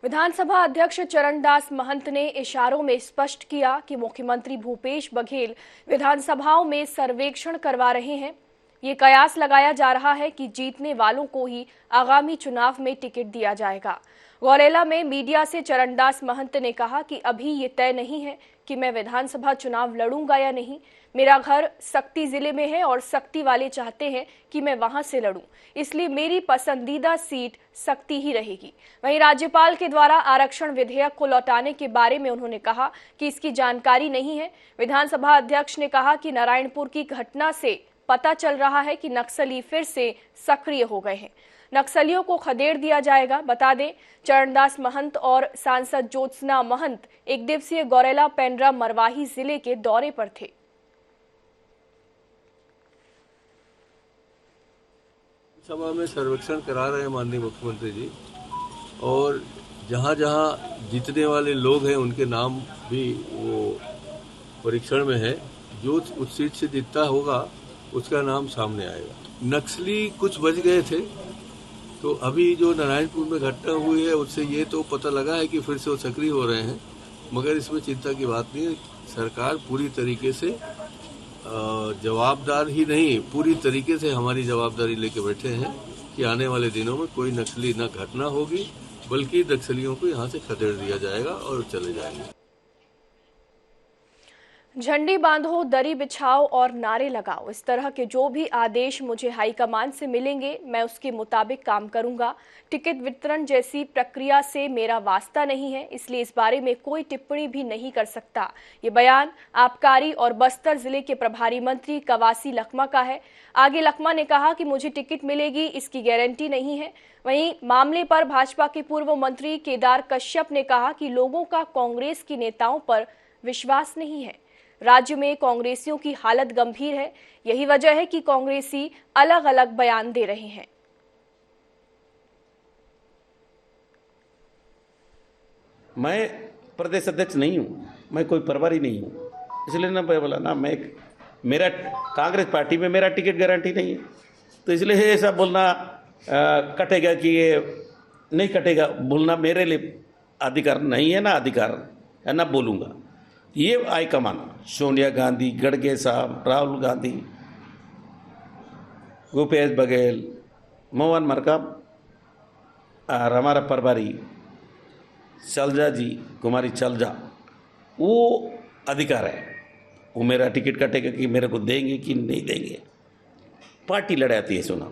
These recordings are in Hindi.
विधानसभा अध्यक्ष चरणदास महंत ने इशारों में स्पष्ट किया कि मुख्यमंत्री भूपेश बघेल विधानसभाओं में सर्वेक्षण करवा रहे हैं। ये कयास लगाया जा रहा है कि जीतने वालों को ही आगामी चुनाव में टिकट दिया जाएगा। गौरेला में मीडिया से चरणदास महंत ने कहा कि अभी ये तय नहीं है कि मैं विधानसभा चुनाव लड़ूंगा या नहीं। मेरा घर सक्ती जिले में है और सक्ती वाले चाहते हैं कि मैं वहां से लड़ूं, इसलिए मेरी पसंदीदा सीट सक्ती ही रहेगी। वहीं राज्यपाल के द्वारा आरक्षण विधेयक को लौटाने के बारे में उन्होंने कहा कि इसकी जानकारी नहीं है। विधानसभा अध्यक्ष ने कहा कि नारायणपुर की घटना से पता चल रहा है कि नक्सली फिर से सक्रिय हो गए हैं। नक्सलियों को खदेड़ दिया जाएगा। बता दें, चरणदास महंत और सांसद ज्योत्सना महंत एक दिवसीय गौरेला पेंड्रा मरवाही जिले के दौरे पर थे। सभा में सर्वेक्षण करा रहे हैं माननीय मुख्यमंत्री जी, और जहां जहां जीतने वाले लोग हैं उनके नाम भी वो परीक्षण में है। जो उस सीट से जीतता होगा उसका नाम सामने आएगा। नक्सली कुछ बच गए थे, तो अभी जो नारायणपुर में घटना हुई है उससे ये तो पता लगा है कि फिर से वो सक्रिय हो रहे हैं, मगर इसमें चिंता की बात नहीं है। सरकार पूरी तरीके से जवाबदार ही नहीं, पूरी तरीके से हमारी जवाबदारी लेके बैठे हैं कि आने वाले दिनों में कोई नक्सली न घटना होगी, बल्कि नक्सलियों को यहाँ से खदेड़ दिया जाएगा और चले जाएंगे। झंडी बांधो, दरी बिछाओ और नारे लगाओ, इस तरह के जो भी आदेश मुझे हाईकमान से मिलेंगे मैं उसके मुताबिक काम करूंगा। टिकट वितरण जैसी प्रक्रिया से मेरा वास्ता नहीं है, इसलिए इस बारे में कोई टिप्पणी भी नहीं कर सकता। ये बयान आबकारी और बस्तर जिले के प्रभारी मंत्री कवासी लखमा का है। आगे लखमा ने कहा कि मुझे टिकट मिलेगी इसकी गारंटी नहीं है। वहीं मामले पर भाजपा के पूर्व मंत्री केदार कश्यप ने कहा कि लोगों का कांग्रेस के नेताओं पर विश्वास नहीं है। राज्य में कांग्रेसियों की हालत गंभीर है, यही वजह है कि कांग्रेसी अलग अलग बयान दे रहे हैं। मैं प्रदेश अध्यक्ष नहीं हूं, मैं कोई प्रभारी नहीं हूं, इसलिए ना मैं बोला ना, मैं मेरा कांग्रेस पार्टी में मेरा टिकट गारंटी नहीं है, तो इसलिए ऐसा बोलना कटेगा कि ये नहीं कटेगा, बोलना मेरे लिए अधिकार नहीं है, ना अधिकार है ना बोलूँगा। ये हाईकमान सोनिया गांधी, खड़गे साहब, राहुल गांधी, भूपेश बघेल, मोहन मरकाम और हमारा प्रभारी चलजा जी, कुमारी चलजा, वो अधिकार है, वो मेरा टिकट कटेगा कि मेरे को देंगे कि नहीं देंगे, पार्टी लड़ाती है। सुना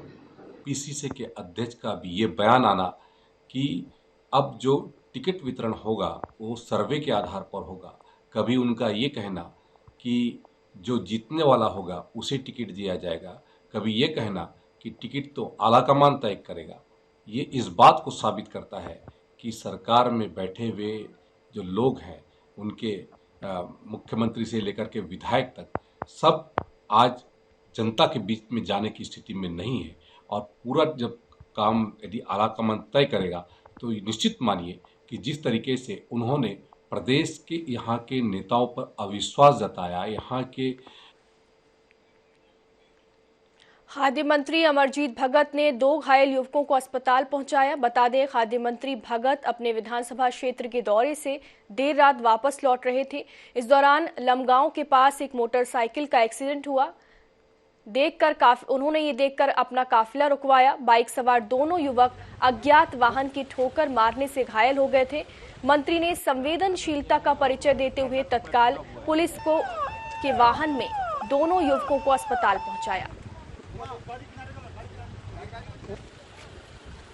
पीसीसी के अध्यक्ष का भी ये बयान आना कि अब जो टिकट वितरण होगा वो सर्वे के आधार पर होगा। कभी उनका ये कहना कि जो जीतने वाला होगा उसे टिकट दिया जाएगा, कभी ये कहना कि टिकट तो आलाकमान तय करेगा। ये इस बात को साबित करता है कि सरकार में बैठे हुए जो लोग हैं उनके मुख्यमंत्री से लेकर के विधायक तक सब आज जनता के बीच में जाने की स्थिति में नहीं है। और पूरा जब काम यदि आलाकमान तय करेगा तो निश्चित मानिए कि जिस तरीके से उन्होंने प्रदेश के यहाँ के नेताओं पर अविश्वास जताया, यहाँ के खाद्य मंत्री अमरजीत भगत ने 2 घायल युवकों को अस्पताल पहुंचाया। बता दें, खाद्य मंत्री भगत अपने विधानसभा क्षेत्र के दौरे से देर रात वापस लौट रहे थे। इस दौरान लमगांव के पास एक मोटरसाइकिल का एक्सीडेंट हुआ। उन्होंने ये देखकर अपना काफिला रुकवाया। बाइक सवार दोनों युवक अज्ञात वाहन की ठोकर मारने से घायल हो गए थे। मंत्री ने संवेदनशीलता का परिचय देते हुए तत्काल पुलिस के वाहन में दोनों युवकों को अस्पताल पहुंचाया।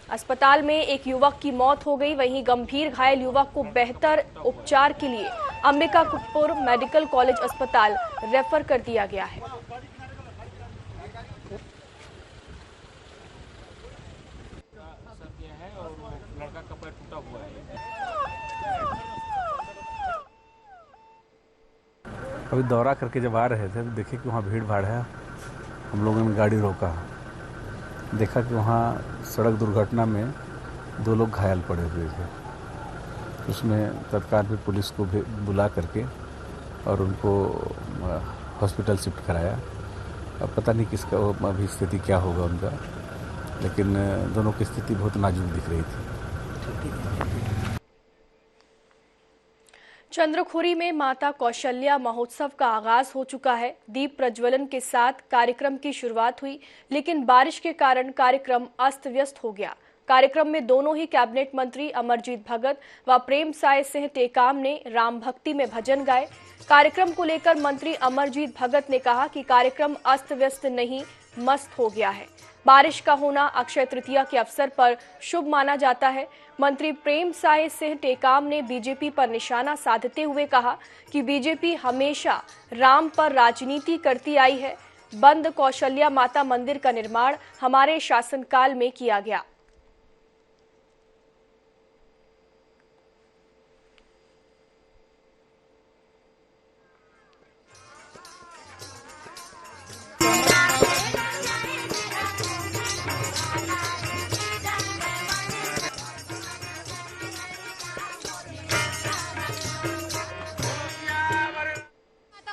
अस्पताल में एक युवक की मौत हो गई, वहीं गंभीर घायल युवक को बेहतर उपचार के लिए अंबिकापुर मेडिकल कॉलेज अस्पताल रेफर कर दिया गया है। अभी दौरा करके जब आ रहे थे तो देखे कि वहाँ भीड़ भाड़ है। हम लोगों ने गाड़ी रोका, देखा कि वहाँ सड़क दुर्घटना में 2 लोग घायल पड़े हुए थे। उसमें तत्काल भी पुलिस को भी बुला करके और उनको हॉस्पिटल शिफ्ट कराया। अब पता नहीं किसका अभी स्थिति क्या होगा उनका, लेकिन दोनों की स्थिति बहुत नाजुक दिख रही थी। चंद्रखुरी में माता कौशल्या महोत्सव का आगाज हो चुका है। दीप प्रज्वलन के साथ कार्यक्रम की शुरुआत हुई, लेकिन बारिश के कारण कार्यक्रम अस्त व्यस्त हो गया। कार्यक्रम में दोनों ही कैबिनेट मंत्री अमरजीत भगत व प्रेम साय सिंह टेकाम ने राम भक्ति में भजन गाए। कार्यक्रम को लेकर मंत्री अमरजीत भगत ने कहा कि कार्यक्रम अस्त व्यस्त नहीं, मस्त हो गया है। बारिश का होना अक्षय तृतीया के अवसर पर शुभ माना जाता है। मंत्री प्रेम साय सिंह टेकाम ने बीजेपी पर निशाना साधते हुए कहा कि बीजेपी हमेशा राम पर राजनीति करती आई है। बंद कौशल्या माता मंदिर का निर्माण हमारे शासनकाल में किया गया।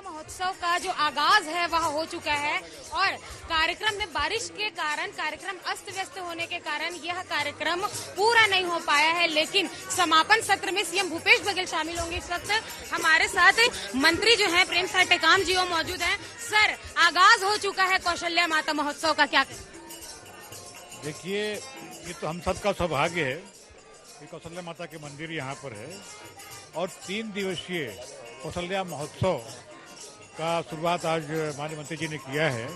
महोत्सव का जो आगाज है वह हो चुका है और कार्यक्रम में बारिश के कारण कार्यक्रम अस्त व्यस्त होने के कारण यह कार्यक्रम पूरा नहीं हो पाया है। लेकिन समापन सत्र में सीएम भूपेश बघेल शामिल होंगे। इस वक्त हमारे साथ मंत्री जो है प्रेम साय टेकाम जी वो मौजूद हैं। सर, आगाज हो चुका है कौशल्या माता महोत्सव का, क्या देखिए, ये तो हम सबका सौभाग्य है कि कौशल्या माता के मंदिर यहाँ पर है और 3 दिवसीय कौशल्या महोत्सव का शुरुआत आज माननीय मंत्री जी ने किया है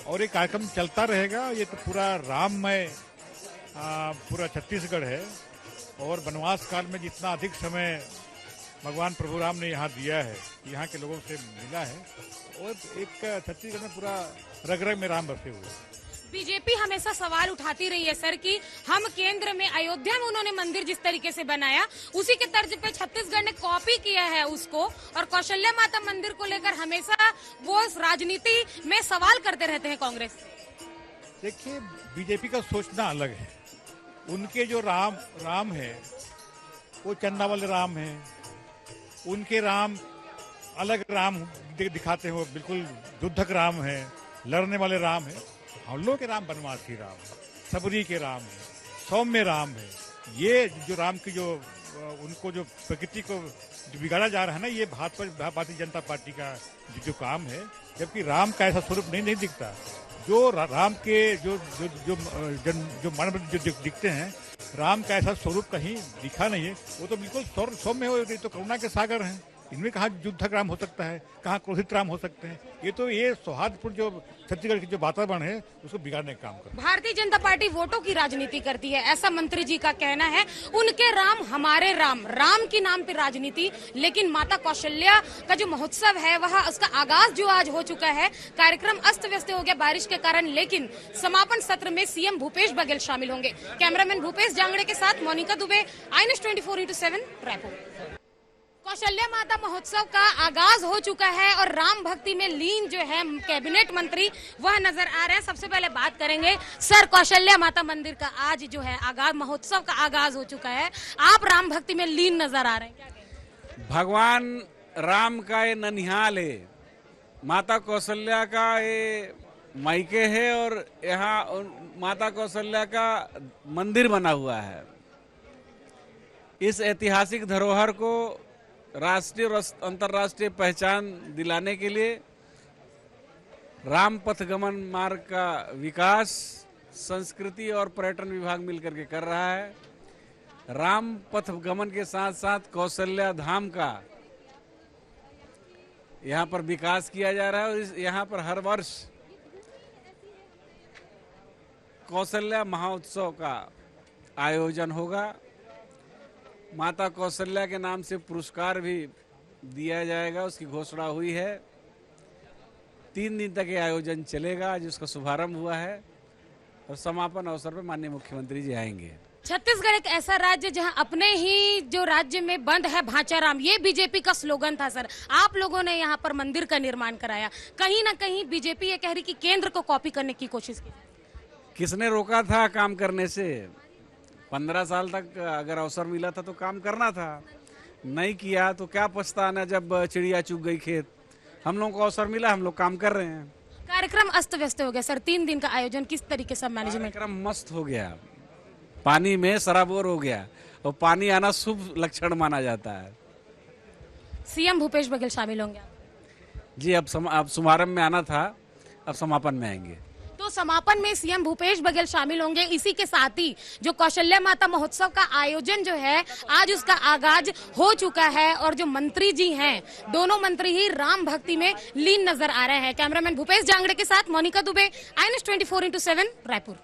और ये कार्यक्रम चलता रहेगा। ये तो पूरा राममय पूरा छत्तीसगढ़ है और वनवास काल में जितना अधिक समय भगवान प्रभु राम ने यहाँ दिया है, यहाँ के लोगों से मिला है और एक छत्तीसगढ़ में पूरा रग रग में राम बसे हुए। बीजेपी हमेशा सवाल उठाती रही है सर कि हम केंद्र में अयोध्या में उन्होंने मंदिर जिस तरीके से बनाया उसी के तर्ज पे छत्तीसगढ़ ने कॉपी किया है उसको, और कौशल्या माता मंदिर को लेकर हमेशा वो राजनीति में सवाल करते रहते हैं कांग्रेस। देखिए, बीजेपी का सोचना अलग है। उनके जो राम है वो चंदा वाले राम है, उनके राम अलग राम दिखाते हैं, वो बिल्कुल युद्धक राम है, लड़ने वाले राम है। हम लोग के राम वनवासी राम है, सबरी के राम है, सौम्य राम है। ये जो राम की जो उनको जो प्रकृति को बिगाड़ा जा रहा है ना, ये भारतीय जनता पार्टी का जो काम है। जबकि राम का ऐसा स्वरूप नहीं दिखता। जो राम के जो मानव जो दिखते हैं, राम का ऐसा स्वरूप कहीं दिखा नहीं है। वो तो बिल्कुल सौम्य हो, तो करुणा के सागर हैं। इनमें कहाँ युद्धक राम हो सकता है, कहाँ क्रोधित राम हो सकते हैं। ये सौहार्दपूर्ण जो छत्तीसगढ़ की जो वातावरण है उसको बिगाड़ने का काम करता है। भारतीय जनता पार्टी वोटों की राजनीति करती है, ऐसा मंत्री जी का कहना है। उनके राम हमारे राम के नाम पे राजनीति। लेकिन माता कौशल्या का जो महोत्सव है वह उसका आगाज जो आज हो चुका है। कार्यक्रम अस्त व्यस्त हो गया बारिश के कारण, लेकिन समापन सत्र में सीएम भूपेश बघेल शामिल होंगे। कैमरामैन भूपेश जांगड़े के साथ मोनिका दुबे, INS 24/7 रायपुर। कौशल्या माता महोत्सव का आगाज हो चुका है और राम भक्ति में लीन जो है कैबिनेट मंत्री वह नजर आ रहे हैं। सबसे पहले बात करेंगे सर, कौशल्या माता मंदिर का आज जो है आगाज, महोत्सव का आगाज हो चुका है, आप राम भक्ति में लीन नजर आ रहे हैं, क्या? भगवान राम का ये ननिहाल है, माता कौशल्या का ये मायके है और यहाँ माता कौशल्या का मंदिर बना हुआ है। इस ऐतिहासिक धरोहर को राष्ट्रीय और अंतर्राष्ट्रीय पहचान दिलाने के लिए राम पथ गमन मार्ग का विकास संस्कृति और पर्यटन विभाग मिलकर के कर रहा है। राम पथ गमन के साथ साथ कौशल्या धाम का यहाँ पर विकास किया जा रहा है और यहाँ पर हर वर्ष कौशल्या महोत्सव का आयोजन होगा। माता कौशल्या के नाम से पुरस्कार भी दिया जाएगा, उसकी घोषणा हुई है। 3 दिन तक ये आयोजन चलेगा। आज उसका शुभारंभ हुआ है और समापन अवसर पर माननीय मुख्यमंत्री जी आएंगे। छत्तीसगढ़ एक ऐसा राज्य जहां अपने ही जो राज्य में बंद है भांचाराम, ये बीजेपी का स्लोगन था सर। आप लोगों ने यहाँ पर मंदिर का निर्माण कराया, कहीं ना कहीं बीजेपी ये कह रही कि केंद्र को कॉपी करने की कोशिश की। किसने रोका था काम करने से? 15 साल तक अगर अवसर मिला था तो काम करना था, नहीं किया तो क्या पछताना जब चिड़िया चुग गई खेत। हम लोगों को अवसर मिला, हम लोग काम कर रहे हैं। कार्यक्रम अस्त व्यस्त हो गया सर, 3 दिन का आयोजन किस तरीके से मैनेजमेंट? कार्यक्रम मस्त हो गया, पानी में सराबोर हो गया और पानी आना शुभ लक्षण माना जाता है। सीएम भूपेश बघेल शामिल होंगे? जी अब शुभारंभ में आना था, अब समापन में आएंगे। तो समापन में सीएम भूपेश बघेल शामिल होंगे। इसी के साथ ही जो कौशल्या माता महोत्सव का आयोजन जो है आज उसका आगाज हो चुका है और जो मंत्री जी हैं दोनों मंत्री ही राम भक्ति में लीन नजर आ रहे हैं। कैमरामैन भूपेश जांगड़े के साथ मोनिका दुबे, INS 24x7 रायपुर।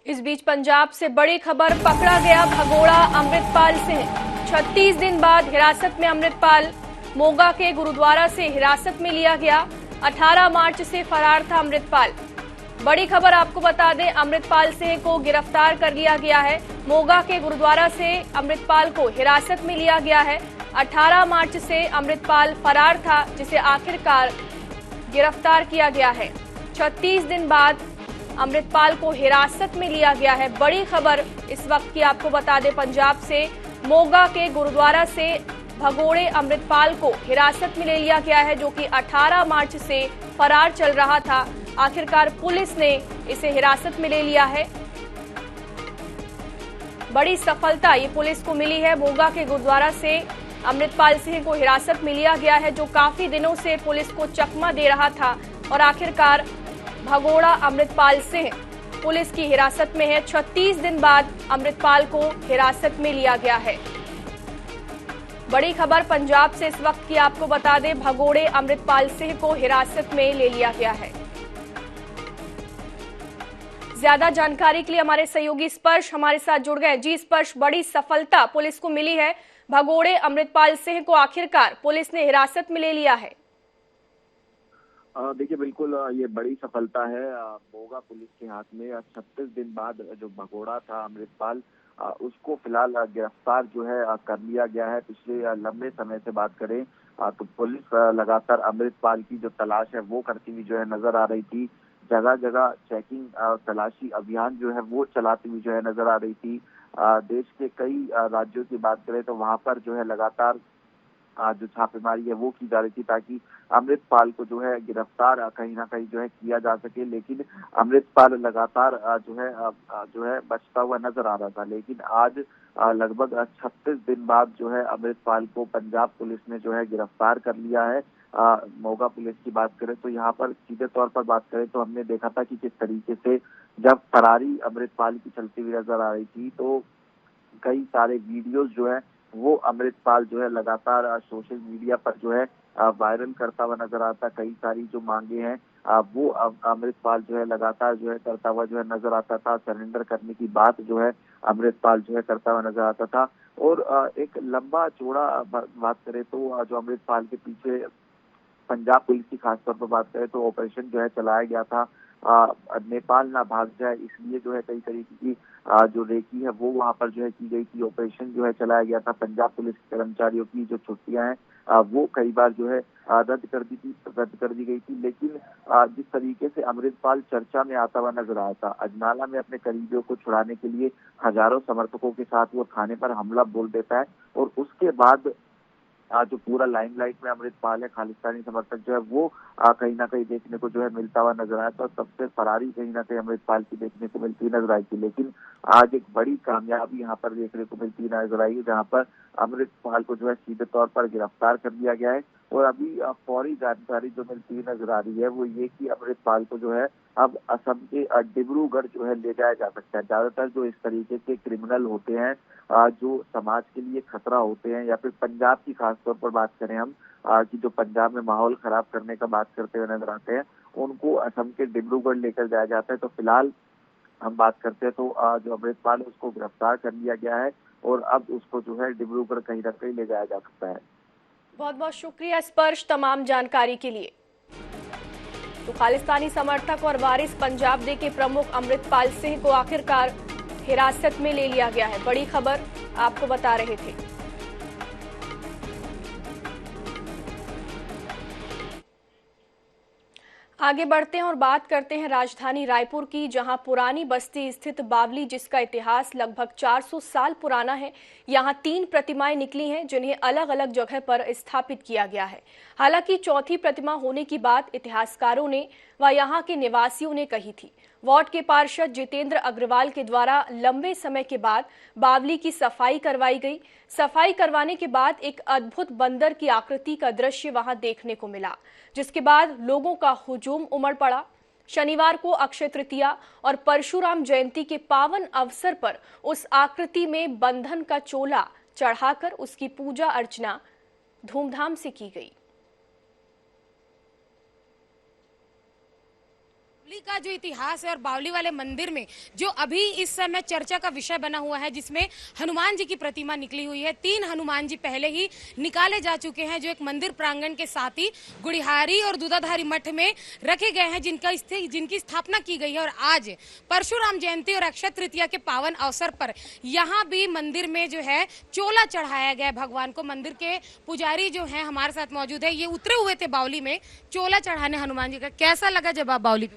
इस बीच पंजाब से बड़ी खबर, पकड़ा गया भगोड़ा अमृतपाल सिंह। 36 दिन बाद हिरासत में अमृतपाल, मोगा के गुरुद्वारा से हिरासत में लिया गया। 18 मार्च से फरार था अमृतपाल। बड़ी खबर आपको बता दें, अमृतपाल सिंह को गिरफ्तार कर लिया गया है। मोगा के गुरुद्वारा से अमृतपाल को हिरासत में लिया गया है। 18 मार्च से अमृतपाल फरार था, जिसे आखिरकार गिरफ्तार किया गया है। 36 दिन बाद अमृतपाल को हिरासत में लिया गया है। बड़ी खबर इस वक्त की आपको बता दें, पंजाब से मोगा के गुरुद्वारा से भगोड़े अमृतपाल को हिरासत में ले लिया गया है, जो कि 18 मार्च से फरार चल रहा था। आखिरकार पुलिस ने इसे हिरासत में ले लिया है। बड़ी सफलता ये पुलिस को मिली है। मोगा के गुरुद्वारा से अमृतपाल सिंह को हिरासत में लिया गया है, जो काफी दिनों से पुलिस को चकमा दे रहा था और आखिरकार भगोड़ा अमृतपाल सिंह पुलिस की हिरासत में है। 36 दिन बाद अमृतपाल को हिरासत में लिया गया है। बड़ी खबर पंजाब से इस वक्त की आपको बता दें, भगोड़े अमृतपाल सिंह को हिरासत में ले लिया गया है। ज्यादा जानकारी के लिए हमारे सहयोगी स्पर्श हमारे साथ जुड़ गए। जी स्पर्श, बड़ी सफलता पुलिस को मिली है, भगोड़े अमृतपाल सिंह को आखिरकार पुलिस ने हिरासत में ले लिया है। देखिए बिल्कुल ये बड़ी सफलता है मोगा पुलिस के हाथ में। 36 दिन बाद जो भगोड़ा था अमृतपाल, उसको फिलहाल गिरफ्तार जो है कर लिया गया है। पिछले लंबे समय से बात करें तो पुलिस लगातार अमृतपाल की जो तलाश है वो करती हुई जो है नजर आ रही थी। जगह जगह चेकिंग तलाशी अभियान जो है वो चलाती हुई जो है नजर आ रही थी। देश के कई राज्यों की बात करें तो वहां पर जो है लगातार जो छापेमारी है वो की जा रही थी, ताकि अमृतपाल को जो है गिरफ्तार कहीं ना कहीं जो है किया जा सके। लेकिन अमृतपाल लगातार जो है बचता हुआ नजर आ रहा था। लेकिन आज लगभग 36 दिन बाद जो है अमृतपाल को पंजाब पुलिस ने जो है गिरफ्तार कर लिया है। मोगा पुलिस की बात करें तो यहाँ पर सीधे तौर पर बात करें तो हमने देखा था कि किस तरीके से जब फरारी अमृतपाल की चलती हुई नजर आ रही थी तो कई सारे वीडियोज जो है वो अमृतपाल जो है लगातार सोशल मीडिया पर जो है वायरल करता हुआ नजर आता। कई सारी जो मांगे हैं वो अमृतपाल जो है लगातार जो है करता हुआ जो है नजर आता था। सरेंडर करने की बात जो है अमृतपाल जो है करता हुआ नजर आता था। और एक लंबा चौड़ा बात करें तो जो अमृतपाल के पीछे पंजाब पुलिस की खासतौर पर बात करें तो ऑपरेशन जो है चलाया गया था। नेपाल ना भाग जाए इसलिए जो है कई तरीके की जो रेकी है वो वहां पर जो है की गई थी। ऑपरेशन जो है चलाया गया था। पंजाब पुलिस के कर्मचारियों की जो छुट्टियां हैं वो कई बार जो है रद्द कर दी गई थी। लेकिन जिस तरीके से अमृतपाल चर्चा में आता हुआ नजर आया था, अजनाला में अपने करीबियों को छुड़ाने के लिए हजारों समर्थकों के साथ वो थाने पर हमला बोल देता है और उसके बाद जो पूरा लाइमलाइट में अमृतपाल है, खालिस्तानी समर्थक जो है वो कहीं ना कहीं देखने को जो है मिलता हुआ नजर आया। तो सबसे फरारी कहीं ना कहीं अमृतपाल की देखने को मिलती नजर आई थी। लेकिन आज एक बड़ी कामयाबी यहाँ पर देखने को मिलती नजर आई है, जहाँ पर अमृतपाल को जो है सीधे तौर पर गिरफ्तार कर लिया गया है। और अभी फौरी जानकारी जो मिलती हुई नजर आ रही है वो ये कि अमृतपाल को जो है अब असम के डिब्रूगढ़ जो है ले जाया जा सकता है। ज्यादातर जो इस तरीके के क्रिमिनल होते हैं जो समाज के लिए खतरा होते हैं, या फिर पंजाब की खासतौर पर बात करें हम कि जो पंजाब में माहौल खराब करने का बात करते हुए नजर आते हैं, उनको असम के डिब्रूगढ़ लेकर जाया जाता है। तो फिलहाल हम बात करते हैं तो जो अमृतपाल है उसको गिरफ्तार कर लिया गया है और अब उसको जो है डिब्रूगढ़ कहीं ना कहीं ले जाया जा सकता है। बहुत बहुत शुक्रिया स्पर्श तमाम जानकारी के लिए। तो खालिस्तानी समर्थक और वारिस पंजाब डे के प्रमुख अमृतपाल सिंह को आखिरकार हिरासत में ले लिया गया है। बड़ी खबर आपको बता रहे थे। आगे बढ़ते हैं और बात करते हैं राजधानी रायपुर की, जहां पुरानी बस्ती स्थित बावली, जिसका इतिहास लगभग 400 साल पुराना है, यहां 3 प्रतिमाएं निकली हैं जिन्हें अलग अलग जगह पर स्थापित किया गया है। हालांकि चौथी प्रतिमा होने की बात इतिहासकारों ने व यहां के निवासियों ने कही थी। वार्ड के पार्षद जितेंद्र अग्रवाल के द्वारा लंबे समय के बाद बावली की सफाई करवाई गई। सफाई करवाने के बाद एक अद्भुत बंदर की आकृति का दृश्य वहां देखने को मिला, जिसके बाद लोगों का हुजूम उमड़ पड़ा। शनिवार को अक्षय तृतीया और परशुराम जयंती के पावन अवसर पर उस आकृति में बंधन का चोला चढ़ाकर उसकी पूजा अर्चना धूमधाम से की गई। बावली का जो इतिहास है और बावली वाले मंदिर में जो अभी इस समय चर्चा का विषय बना हुआ है, जिसमें हनुमान जी की प्रतिमा निकली हुई है। 3 हनुमान जी पहले ही निकाले जा चुके हैं, जो एक मंदिर प्रांगण के साथ ही गुड़िहारी और दूधाधारी मठ में रखे गए हैं, जिनकी स्थापना की गई है। और आज परशुराम जयंती और अक्षय तृतीया के पावन अवसर पर यहाँ भी मंदिर में जो है चोला चढ़ाया गया भगवान को। मंदिर के पुजारी जो है हमारे साथ मौजूद है, ये उतरे हुए थे बावली में चोला चढ़ाने हनुमान जी का। कैसा लगा जब आप बावली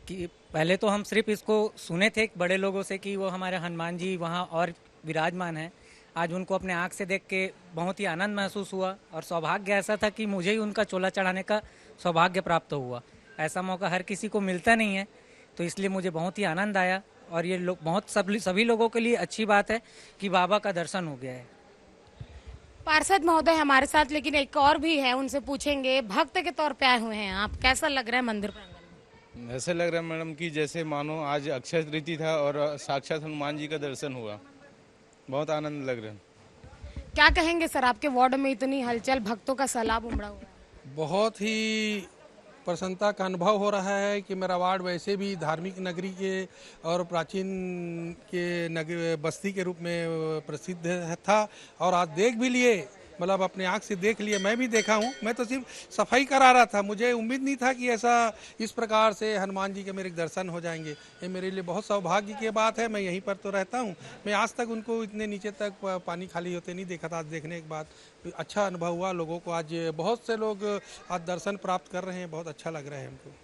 कि पहले तो हम सिर्फ इसको सुने थे बड़े लोगों से कि वो हमारे हनुमान जी वहाँ और विराजमान हैं। आज उनको अपने आँख से देख के बहुत ही आनंद महसूस हुआ और सौभाग्य ऐसा था कि मुझे ही उनका चोला चढ़ाने का सौभाग्य प्राप्त हुआ। ऐसा मौका हर किसी को मिलता नहीं है, तो इसलिए मुझे बहुत ही आनंद आया। और ये लोग बहुत सभी लोगों के लिए अच्छी बात है कि बाबा का दर्शन हो गया है। पार्षद महोदय हमारे साथ, लेकिन एक और भी है, उनसे पूछेंगे। भक्त के तौर पे आए हुए हैं आप, कैसा लग रहा है मंदिर प्रांगण? ऐसे लग रहा है मैडम कि जैसे मानो आज अक्षय तृतीया था और साक्षात हनुमान जी का दर्शन हुआ। बहुत आनंद लग रहा है। क्या कहेंगे सर, आपके वार्ड में इतनी हलचल, भक्तों का सैलाब उमड़ा हुआ है? बहुत ही प्रसन्नता का अनुभव हो रहा है कि मेरा वार्ड वैसे भी धार्मिक नगरी के और प्राचीन के बस्ती के रूप में प्रसिद्ध था, और आज देख भी लिए, मतलब अपने आँख से देख लिए। मैं भी देखा हूँ। मैं तो सिर्फ सफाई करा रहा था, मुझे उम्मीद नहीं था कि ऐसा इस प्रकार से हनुमान जी के मेरे दर्शन हो जाएंगे। ये मेरे लिए बहुत सौभाग्य की बात है। मैं यहीं पर तो रहता हूँ। मैं आज तक उनको इतने नीचे तक पानी खाली होते नहीं देखा था। आज देखने के बाद अच्छा अनुभव हुआ। लोगों को आज बहुत से लोग आज दर्शन प्राप्त कर रहे हैं। बहुत अच्छा लग रहा है हमको।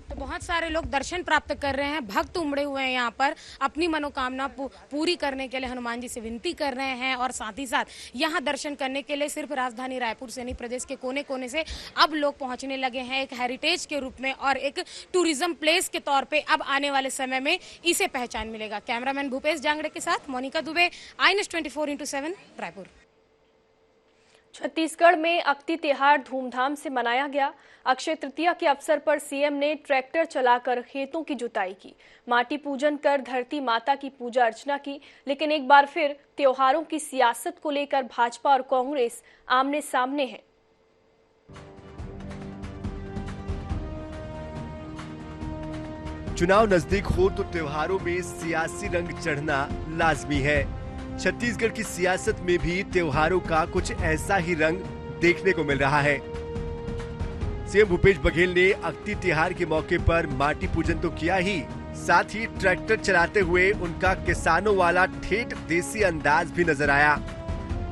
तो बहुत सारे लोग दर्शन प्राप्त कर रहे हैं, भक्त उमड़े हुए हैं यहाँ पर अपनी मनोकामना पूरी करने के लिए हनुमान जी से विनती कर रहे हैं। और साथ ही साथ यहाँ दर्शन करने के लिए सिर्फ राजधानी रायपुर से नहीं, प्रदेश के कोने कोने से अब लोग पहुँचने लगे हैं। एक हेरिटेज के रूप में और एक टूरिज्म प्लेस के तौर पे अब आने वाले समय में इसे पहचान मिलेगा। कैमरामैन भूपेश जांगड़े के साथ मोनिका दुबे, INS 24/7 रायपुर। छत्तीसगढ़ में अक्ति त्योहार धूमधाम से मनाया गया। अक्षय तृतीया के अवसर पर सीएम ने ट्रैक्टर चलाकर खेतों की जुताई की, माटी पूजन कर धरती माता की पूजा अर्चना की। लेकिन एक बार फिर त्योहारों की सियासत को लेकर भाजपा और कांग्रेस आमने सामने हैं। चुनाव नजदीक हो तो त्योहारों में सियासी रंग चढ़ना लाजमी है। छत्तीसगढ़ की सियासत में भी त्योहारों का कुछ ऐसा ही रंग देखने को मिल रहा है। सीएम भूपेश बघेल ने अक्ति त्योहार के मौके पर माटी पूजन तो किया ही, साथ ही ट्रैक्टर चलाते हुए उनका किसानों वाला ठेठ देसी अंदाज भी नजर आया।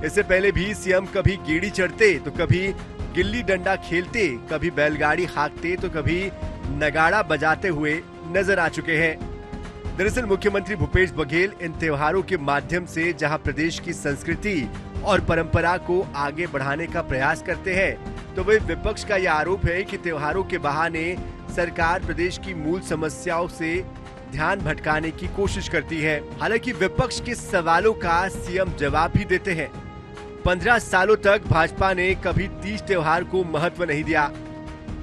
इससे पहले भी सीएम कभी गेड़ी चढ़ते तो कभी गिल्ली डंडा खेलते, कभी बैलगाड़ी हाँकते तो कभी नगाड़ा बजाते हुए नजर आ चुके हैं। दरअसल मुख्यमंत्री भूपेश बघेल इन त्योहारों के माध्यम से जहां प्रदेश की संस्कृति और परंपरा को आगे बढ़ाने का प्रयास करते हैं, तो वही विपक्ष का यह आरोप है कि त्योहारों के बहाने सरकार प्रदेश की मूल समस्याओं से ध्यान भटकाने की कोशिश करती है। हालांकि विपक्ष के सवालों का सीएम जवाब भी देते हैं। 15 सालों तक भाजपा ने कभी तीज त्योहार को महत्व नहीं दिया,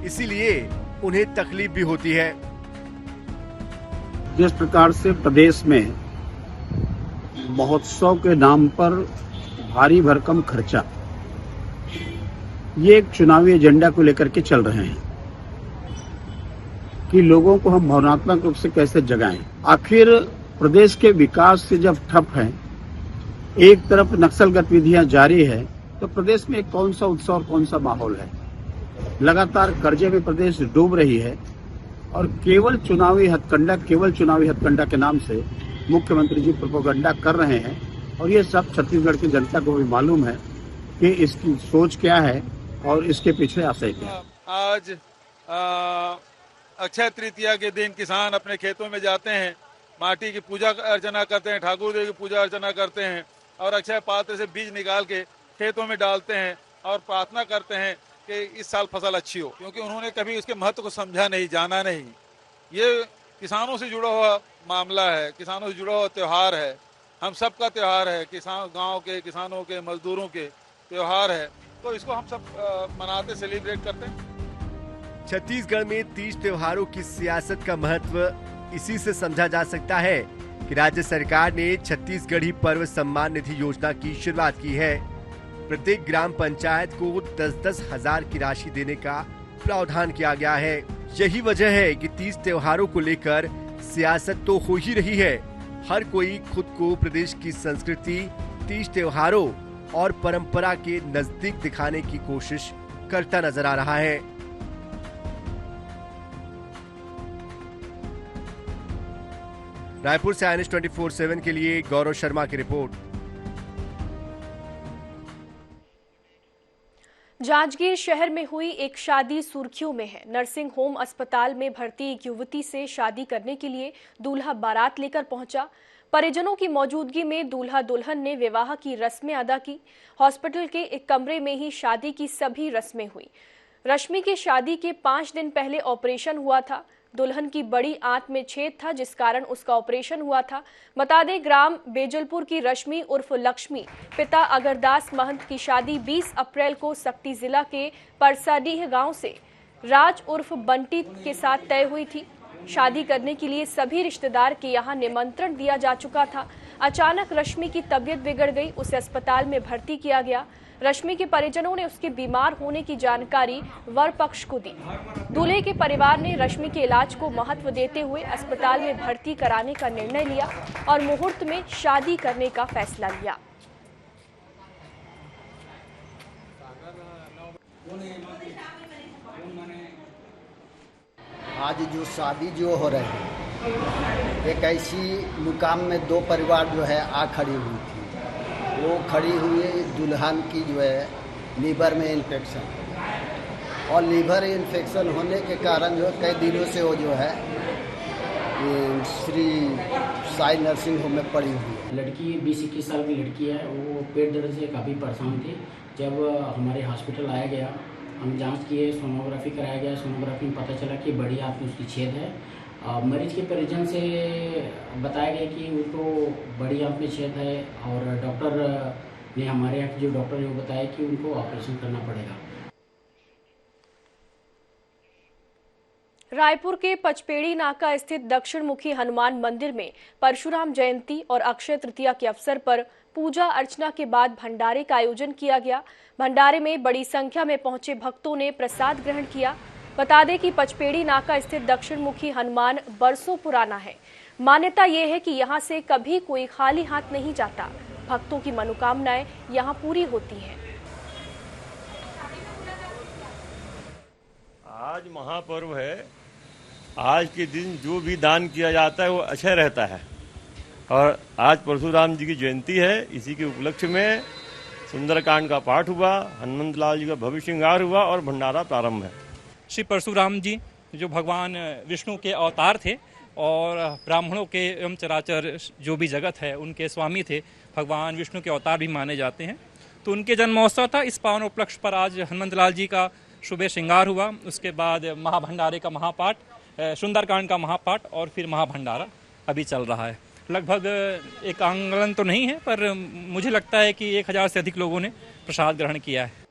इसीलिए उन्हें तकलीफ भी होती है। जिस प्रकार से प्रदेश में महोत्सव के नाम पर भारी भरकम खर्चा, ये एक चुनावी एजेंडा को लेकर के चल रहे हैं कि लोगों को हम भावनात्मक रूप से कैसे जगाएं। आखिर प्रदेश के विकास से जब ठप है, एक तरफ नक्सल गतिविधियां जारी है, तो प्रदेश में कौन सा उत्सव और कौन सा माहौल है। लगातार कर्जे में प्रदेश डूब रही है और केवल चुनावी हथकंडा के नाम से मुख्यमंत्री जी प्रोपेगेंडा कर रहे हैं। और ये सब छत्तीसगढ़ की जनता को भी मालूम है कि इसकी सोच क्या है और इसके पीछे आशय क्या है। आज अक्षय तृतीया के दिन किसान अपने खेतों में जाते हैं, माटी की पूजा अर्चना करते हैं, ठाकुर देव की पूजा अर्चना करते हैं और अक्षय पात्र से बीज निकाल के खेतों में डालते हैं और प्रार्थना करते हैं कि इस साल फसल अच्छी हो, क्योंकि उन्होंने कभी उसके महत्व को समझा नहीं, जाना नहीं। ये किसानों से जुड़ा हुआ मामला है, किसानों से जुड़ा हुआ त्यौहार है, हम सबका त्यौहार है, किसान गांव के किसानों के मजदूरों के त्यौहार है, तो इसको हम सब मनाते सेलिब्रेट करते हैं। छत्तीसगढ़ में तीज त्योहारों की सियासत का महत्व इसी से समझा जा सकता है कि राज्य सरकार ने छत्तीसगढ़ी पर्व सम्मान निधि योजना की शुरुआत की है। प्रत्येक ग्राम पंचायत को 10-10 हजार की राशि देने का प्रावधान किया गया है। यही वजह है कि तीज त्योहारों को लेकर सियासत तो हो ही रही है। हर कोई खुद को प्रदेश की संस्कृति, तीज त्योहारों और परंपरा के नजदीक दिखाने की कोशिश करता नजर आ रहा है। रायपुर से INS 24/7 के लिए गौरव शर्मा की रिपोर्ट। जांजगीर शहर में हुई एक शादी सुर्खियों में है। नर्सिंग होम अस्पताल में भर्ती एक युवती से शादी करने के लिए दूल्हा बारात लेकर पहुंचा। परिजनों की मौजूदगी में दूल्हा दुल्हन ने विवाह की रस्में अदा की। हॉस्पिटल के एक कमरे में ही शादी की सभी रस्में हुई। रश्मि की शादी के 5 दिन पहले ऑपरेशन हुआ था। दुल्हन की बड़ी आंत में छेद था, जिस कारण उसका ऑपरेशन हुआ था। बता दें, ग्राम बेजलपुर की रश्मि उर्फ लक्ष्मी पिता अगरदास महंत की शादी 20 अप्रैल को सक्ती जिला के परसाडीह गांव से राज उर्फ बंटी के साथ तय हुई थी। शादी करने के लिए सभी रिश्तेदार के यहां निमंत्रण दिया जा चुका था। अचानक रश्मि की तबीयत बिगड़ गई, उसे अस्पताल में भर्ती किया गया। रश्मि के परिजनों ने उसके बीमार होने की जानकारी वर पक्ष को दी। दूल्हे के परिवार ने रश्मि के इलाज को महत्व देते हुए अस्पताल में भर्ती कराने का निर्णय लिया और मुहूर्त में शादी करने का फैसला लिया। आज जो शादी जो हो रही है, एक ऐसी मुकाम में 2 परिवार जो है आ खड़ी हुई थी। वो खड़ी हुई दुल्हन की जो है लीवर में इन्फेक्शन, और लीवर इन्फेक्शन होने के कारण जो कई दिनों से वो जो है श्री साई नर्सिंग होम में पड़ी हुई है। लड़की 20-21 साल की लड़की है। वो पेट दर्द से काफ़ी परेशान थी। जब हमारे हॉस्पिटल आया गया, हम जांच किए, सोनोग्राफी कराया गया। सोनोग्राफी में पता चला कि बड़ी आंत में उसकी छेद है। मरीज के परिजन से बताया गया कि उनको बड़ी आंत में छेद है, और डॉक्टर ने, हमारे यहाँ के जो डॉक्टर ने, वो बताया कि उनको ऑपरेशन करना पड़ेगा। रायपुर के पचपेड़ी नाका स्थित दक्षिण मुखी हनुमान मंदिर में परशुराम जयंती और अक्षय तृतीया के अवसर पर पूजा अर्चना के बाद भंडारे का आयोजन किया गया। भंडारे में बड़ी संख्या में पहुंचे भक्तों ने प्रसाद ग्रहण किया। बता दें कि पचपेड़ी नाका स्थित दक्षिण मुखी हनुमान बरसों पुराना है। मान्यता ये है कि यहाँ से कभी कोई खाली हाथ नहीं जाता। भक्तों की मनोकामनाएं यहाँ पूरी होती हैं। आज महापर्व है। आज के दिन जो भी दान किया जाता है वो अक्षय रहता है, और आज परशुराम जी की जयंती है। इसी के उपलक्ष्य में सुंदरकांड का पाठ हुआ, हनुमंत लाल जी का भव्य श्रृंगार हुआ और भंडारा प्रारंभ है। श्री परशुराम जी जो भगवान विष्णु के अवतार थे और ब्राह्मणों के एवं चराचर जो भी जगत है उनके स्वामी थे, भगवान विष्णु के अवतार भी माने जाते हैं। तो उनके जन्मोत्सव था। इस पावन उपलक्ष्य पर आज हनुमंत लाल जी का शुभ श्रृंगार हुआ। उसके बाद महाभंडारे का महापाठ, सुंदरकांड का महापाठ और फिर महाभंडारा अभी चल रहा है। लगभग एक आंकलन तो नहीं है, पर मुझे लगता है कि 1000 से अधिक लोगों ने प्रसाद ग्रहण किया है।